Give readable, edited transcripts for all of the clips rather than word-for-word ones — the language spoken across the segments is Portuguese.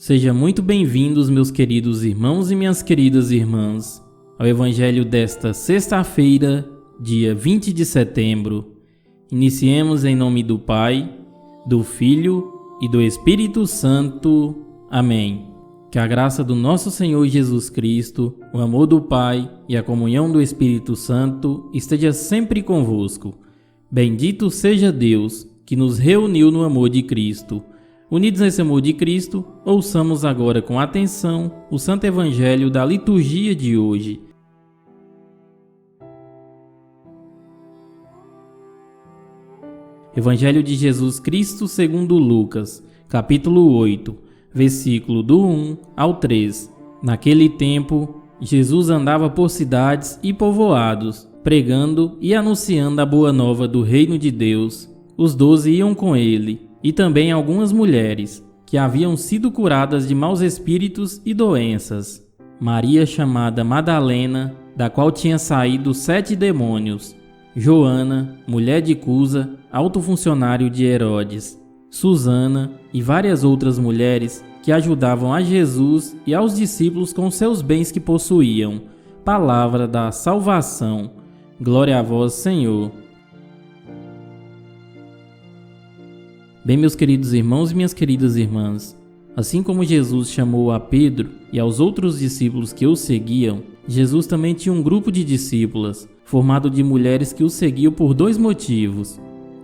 Sejam muito bem-vindos, meus queridos irmãos e minhas queridas irmãs, ao Evangelho desta sexta-feira, dia 20 de setembro. Iniciemos em nome do Pai, do Filho e do Espírito Santo. Amém. Que a graça do nosso Senhor Jesus Cristo, o amor do Pai e a comunhão do Espírito Santo esteja sempre convosco. Bendito seja Deus, que nos reuniu no amor de Cristo. Unidos nesse amor de Cristo, ouçamos agora com atenção o Santo Evangelho da liturgia de hoje. Evangelho de Jesus Cristo segundo Lucas, capítulo 8, versículo do 1 ao 3. Naquele tempo, Jesus andava por cidades e povoados, pregando e anunciando a boa nova do reino de Deus. Os 12 iam com ele, e também algumas mulheres, que haviam sido curadas de maus espíritos e doenças. Maria, chamada Madalena, da qual tinha saído 7 demônios. Joana, mulher de Cusa, alto funcionário de Herodes. Susana e várias outras mulheres que ajudavam a Jesus e aos discípulos com seus bens que possuíam. Palavra da salvação. Glória a vós, Senhor. Bem, meus queridos irmãos e minhas queridas irmãs, assim como Jesus chamou a Pedro e aos outros discípulos que o seguiam, Jesus também tinha um grupo de discípulas, formado de mulheres que o seguiam por 2 motivos.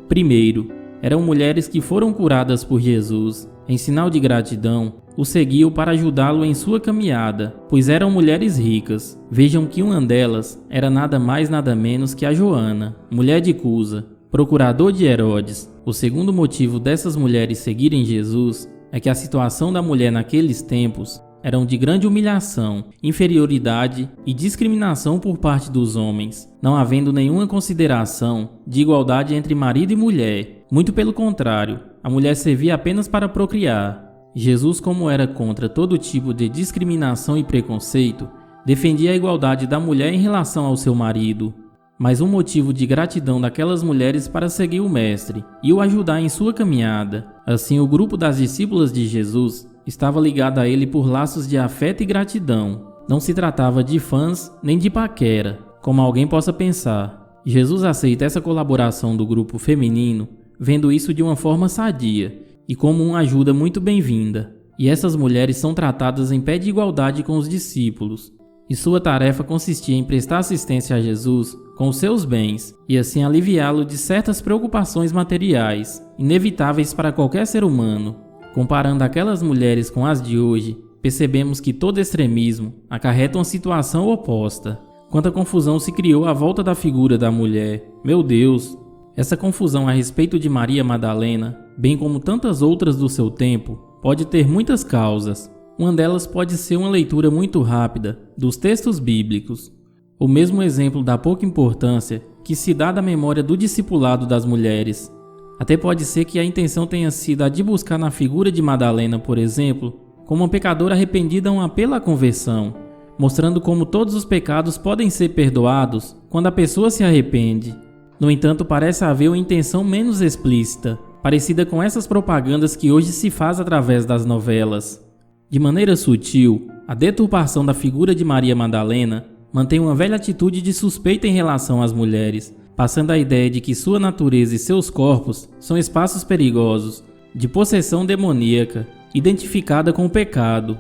Primeiro, eram mulheres que foram curadas por Jesus. Em sinal de gratidão, o seguiam para ajudá-lo em sua caminhada, pois eram mulheres ricas. Vejam que uma delas era nada mais nada menos que a Joana, mulher de Cusa, procurador de Herodes. O segundo motivo dessas mulheres seguirem Jesus é que a situação da mulher naqueles tempos era de grande humilhação, inferioridade e discriminação por parte dos homens, não havendo nenhuma consideração de igualdade entre marido e mulher. Muito pelo contrário, a mulher servia apenas para procriar. Jesus, como era contra todo tipo de discriminação e preconceito, defendia a igualdade da mulher em relação ao seu marido. Mas um motivo de gratidão daquelas mulheres para seguir o Mestre e o ajudar em sua caminhada. Assim, o grupo das discípulas de Jesus estava ligado a ele por laços de afeto e gratidão. Não se tratava de fãs nem de paquera, como alguém possa pensar. Jesus aceita essa colaboração do grupo feminino, vendo isso de uma forma sadia e como uma ajuda muito bem-vinda. E essas mulheres são tratadas em pé de igualdade com os discípulos. E sua tarefa consistia em prestar assistência a Jesus com os seus bens e assim aliviá-lo de certas preocupações materiais, inevitáveis para qualquer ser humano. Comparando aquelas mulheres com as de hoje, percebemos que todo extremismo acarreta uma situação oposta. Quanta confusão se criou à volta da figura da mulher. Meu Deus! Essa confusão a respeito de Maria Madalena, bem como tantas outras do seu tempo, pode ter muitas causas. Uma delas pode ser uma leitura muito rápida dos textos bíblicos. O mesmo exemplo da pouca importância que se dá da memória do discipulado das mulheres. Até pode ser que a intenção tenha sido a de buscar na figura de Madalena, por exemplo, como uma pecadora arrependida um apelo à conversão, mostrando como todos os pecados podem ser perdoados quando a pessoa se arrepende. No entanto, parece haver uma intenção menos explícita, parecida com essas propagandas que hoje se faz através das novelas. De maneira sutil, a deturpação da figura de Maria Madalena mantém uma velha atitude de suspeita em relação às mulheres, passando a ideia de que sua natureza e seus corpos são espaços perigosos, de possessão demoníaca, identificada com o pecado.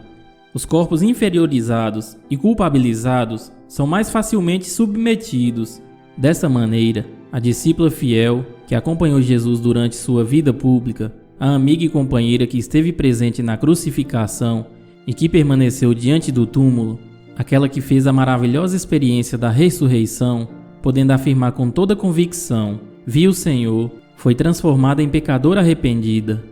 Os corpos inferiorizados e culpabilizados são mais facilmente submetidos. Dessa maneira, a discípula fiel, que acompanhou Jesus durante sua vida pública, a amiga e companheira que esteve presente na crucificação e que permaneceu diante do túmulo, aquela que fez a maravilhosa experiência da ressurreição, podendo afirmar com toda convicção, viu o Senhor, foi transformada em pecadora arrependida.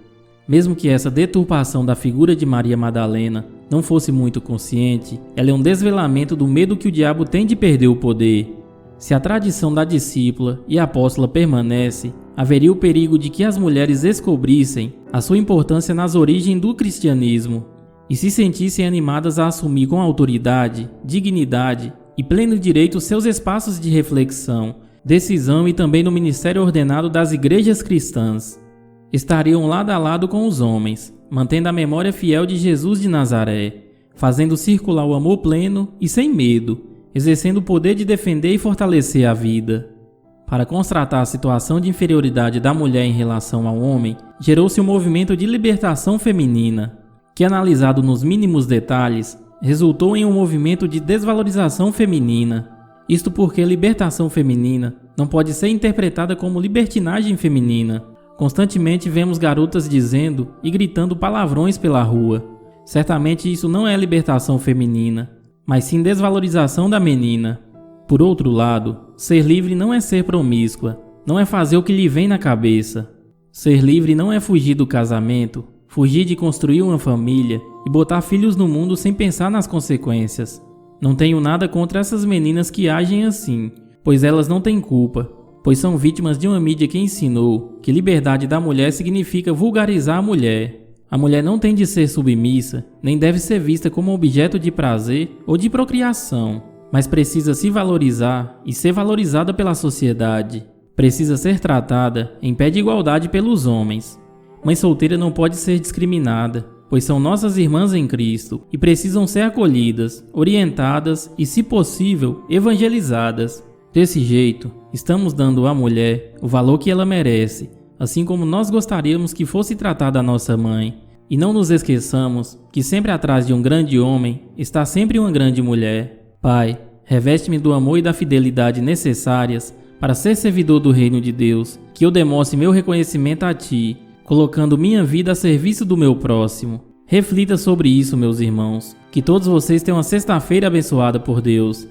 Mesmo que essa deturpação da figura de Maria Madalena não fosse muito consciente, ela é um desvelamento do medo que o diabo tem de perder o poder. Se a tradição da discípula e apóstola permanece, haveria o perigo de que as mulheres descobrissem a sua importância nas origens do cristianismo e se sentissem animadas a assumir com autoridade, dignidade e pleno direito seus espaços de reflexão, decisão e também no ministério ordenado das igrejas cristãs. estariam lado a lado com os homens, mantendo a memória fiel de Jesus de Nazaré, fazendo circular o amor pleno e sem medo, exercendo o poder de defender e fortalecer a vida. Para constatar a situação de inferioridade da mulher em relação ao homem, gerou-se um movimento de libertação feminina, que, analisado nos mínimos detalhes, resultou em um movimento de desvalorização feminina. Isto porque libertação feminina não pode ser interpretada como libertinagem feminina. Constantemente vemos garotas dizendo e gritando palavrões pela rua. Certamente isso não é libertação feminina, mas sim desvalorização da menina. Por outro lado, ser livre não é ser promíscua, não é fazer o que lhe vem na cabeça. Ser livre não é fugir do casamento, fugir de construir uma família e botar filhos no mundo sem pensar nas consequências. Não tenho nada contra essas meninas que agem assim, pois elas não têm culpa, pois são vítimas de uma mídia que ensinou que liberdade da mulher significa vulgarizar a mulher. A mulher não tem de ser submissa, nem deve ser vista como objeto de prazer ou de procriação, mas precisa se valorizar e ser valorizada pela sociedade. Precisa ser tratada em pé de igualdade pelos homens. Mãe solteira não pode ser discriminada, pois são nossas irmãs em Cristo e precisam ser acolhidas, orientadas e, se possível, evangelizadas. Desse jeito, estamos dando à mulher o valor que ela merece, assim como nós gostaríamos que fosse tratada a nossa mãe. E não nos esqueçamos que sempre atrás de um grande homem está sempre uma grande mulher. Pai, reveste-me do amor e da fidelidade necessárias para ser servidor do reino de Deus, que eu demonstre meu reconhecimento a Ti, colocando minha vida a serviço do meu próximo. Reflita sobre isso, meus irmãos. Que todos vocês tenham uma sexta-feira abençoada por Deus.